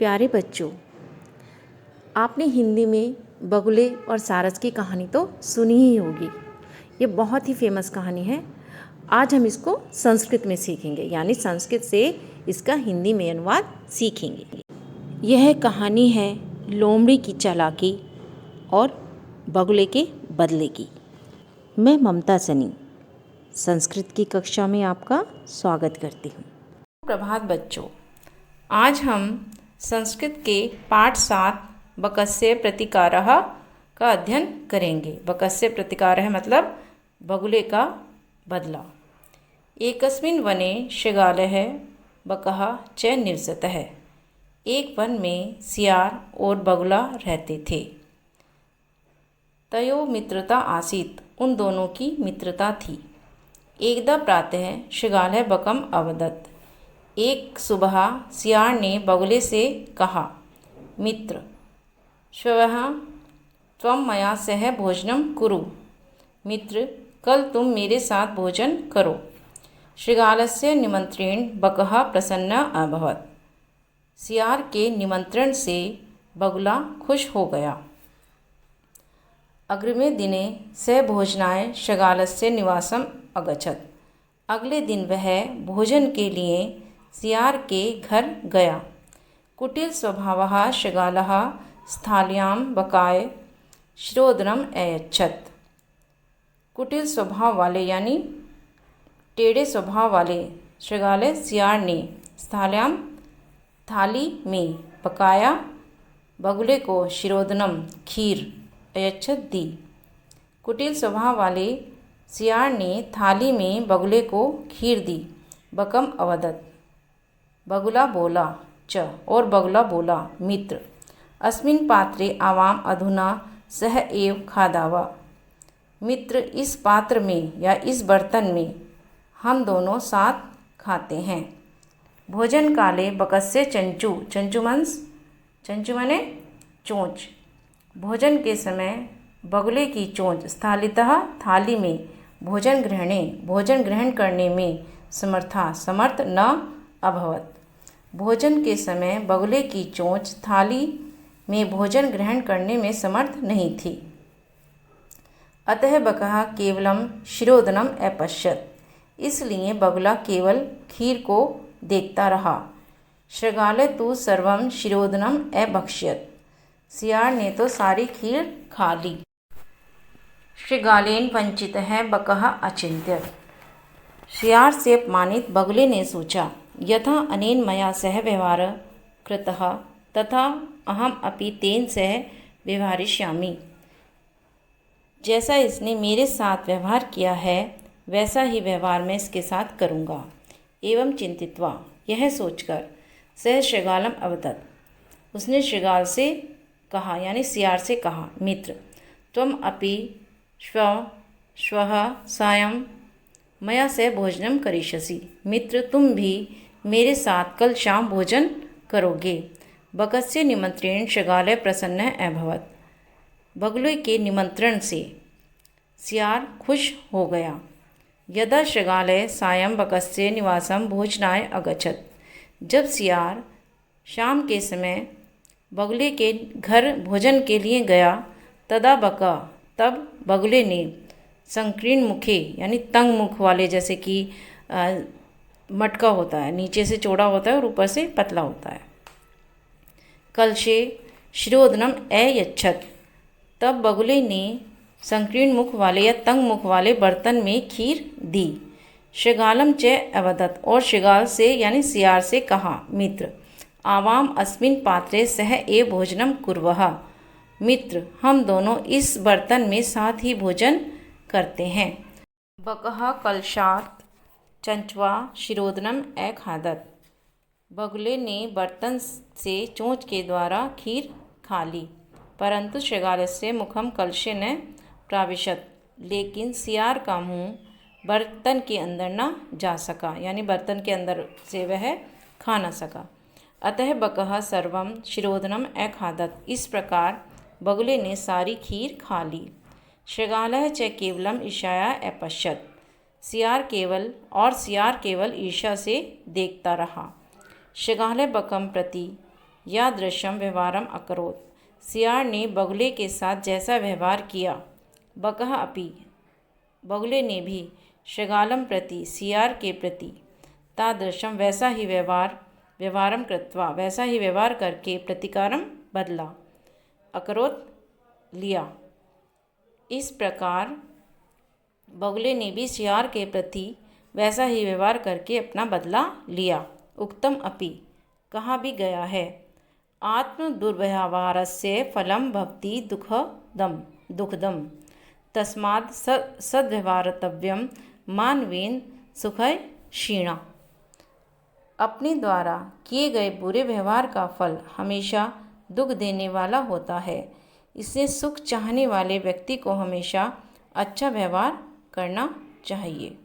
प्यारे बच्चों, आपने हिंदी में बगुले और सारस की कहानी तो सुनी ही होगी। ये बहुत ही फेमस कहानी है। आज हम इसको संस्कृत में सीखेंगे, यानी संस्कृत से इसका हिंदी में अनुवाद सीखेंगे। यह कहानी है लोमड़ी की चालाकी और बगुले के बदले की। मैं ममता सनी संस्कृत की कक्षा में आपका स्वागत करती हूँ। प्रभात बच्चों, आज हम संस्कृत के पाठ 7 बकस्य प्रतिकारः का अध्ययन करेंगे। बकस्य प्रतिकारः मतलब बगुले का बदला। एकस्मिन् वने शृगालः बकः च निवसतः। एक वन में सियार और बगुला रहते थे। तयो मित्रता आसीत्, उन दोनों की मित्रता थी। एकदा प्रातः शृगालः बकम् अवदत्। एक सुबह सियार ने बगुले से कहा, मित्र, श्वः त्वं मया सह भोजनं कुरु। मित्र, कल तुम मेरे साथ भोजन करो। शृगालस्य निमंत्रेण बकः प्रसन्नः अभवत्। सियार के निमंत्रण से बगुला खुश हो गया। अग्रिमे दिने स भोजनाय शृगालस्य निवासम् अगच्छत्। अगले दिन वह भोजन के लिए सियार के घर गया। कुटिल स्वभावः शृगालः स्थाल्यां बकाय शिरोदनम् अयच्छत्। कुटिल स्वभाव वाले यानी टेढ़े स्वभाव वाले शृगाल सियार ने स्थाल्यां थाली में पकाया बगुले को शिरोदनम खीर अयच्छत दी। कुटिल स्वभाव वाले सियार ने थाली में बगुले को खीर दी। बकम अवदत्, बगुला बोला, च और बगुला बोला, मित्र, अस्मिन् पात्रे आवाम अधुना सह एव खादावा। मित्र, इस पात्र में या इस बर्तन में हम दोनों साथ खाते हैं। भोजन काले बकस्य चंचू, चंचू माने चोंच। भोजन के समय बगुले की चोंच स्थालितः थाली में भोजन ग्रहण करने में समर्थ न अभवत्। भोजन के समय बगुले की चोंच थाली में भोजन ग्रहण करने में समर्थ नहीं थी। अतः बकः केवलम शिरोदनम अपश्यत्। इसलिए बगुला केवल खीर को देखता रहा। शृगाल तु सर्वं शिरोदनम अभक्ष्यत्। सियार ने तो सारी खीर खा ली। शृगालेन वंचितः बकः अचिन्त्यत्। सियार से अपमानित बगुले ने सोचा, यथा अनेन मया सह व्यवहारः कृतः तथा अहम अपि तेन सह व्यवहरिष्यामि। जैसा इसने मेरे साथ व्यवहार किया है वैसा ही व्यवहार मैं इसके साथ करूँगा। एवं चिंतित्वा, यह सोचकर सह शृगालम अवदत्, उसने शृगाल से कहा यानी सियार से कहा, मित्र, त्वम अपि श्वः सायं मया सह भोजनम करिष्यसि। मित्र, तुम भी मेरे साथ कल शाम भोजन करोगे। बकस्य निमंत्रेण शृगालः प्रसन्नः अभवत्। बगुले के निमंत्रण से सियार खुश हो गया। यदा शृगालः सायं बकस्य निवासं भोजनाय अगच्छत्। जब सियार शाम के समय बगुले के घर भोजन के लिए गया, तब बगुले ने संकीर्ण मुखे यानी तंग मुख वाले, जैसे कि मटका होता है, नीचे से चौड़ा होता है और ऊपर से पतला होता है, कलशे शिरोदनम अयच्छत्। तब बगुले ने संकीर्ण मुख वाले या तंग मुख वाले बर्तन में खीर दी। शृगालम च अवदत्, और शृगाल से यानी सियार से कहा, मित्र, आवाम अस्मिन् पात्रे सह एव भोजनम कुर्वः। मित्र, हम दोनों इस बर्तन में साथ ही भोजन करते हैं। बकः कलशात् चंच्वा शिरोदनम अखादत्। बगुले ने बर्तन से चोंच के द्वारा खीर खा ली, परंतु शृगालस्य मुखम कलशे न प्राविशत्। लेकिन सियार का मुंह बर्तन के अंदर न जा सका, यानी बर्तन के अंदर से वह खा न सका। अतः बकः सर्वं शिरोदनम अखादत्। इस प्रकार बगुले ने सारी खीर खा ली। शृगालः च केवलम ईर्ष्यया अपश्यत्। सियार केवल ईर्ष्या से देखता रहा। शृगालः बकं प्रति यादृशं व्यवहारम् अकरोत्। सियार ने बगुले के साथ जैसा व्यवहार किया, बकः अपि, बगुले ने भी, शृगालं प्रति, सियार के प्रति, तादृशं, वैसा ही व्यवहारं कृत्वा, वैसा ही व्यवहार करके, प्रतिकारम, बदला, अकरोत्, लिया। इस प्रकार बगुले ने भी सियार के प्रति वैसा ही व्यवहार करके अपना बदला लिया। उक्तम अपि, कहा भी गया है, आत्म दुर्व्यवहारस्य फलं भवति दुःखदम् तस्मात् सद्व्यवहारतव्यं मानवेन सुखै क्षीणा। अपने द्वारा किए गए बुरे व्यवहार का फल हमेशा दुख देने वाला होता है, इसलिए सुख चाहने वाले व्यक्ति को हमेशा अच्छा व्यवहार करना चाहिए।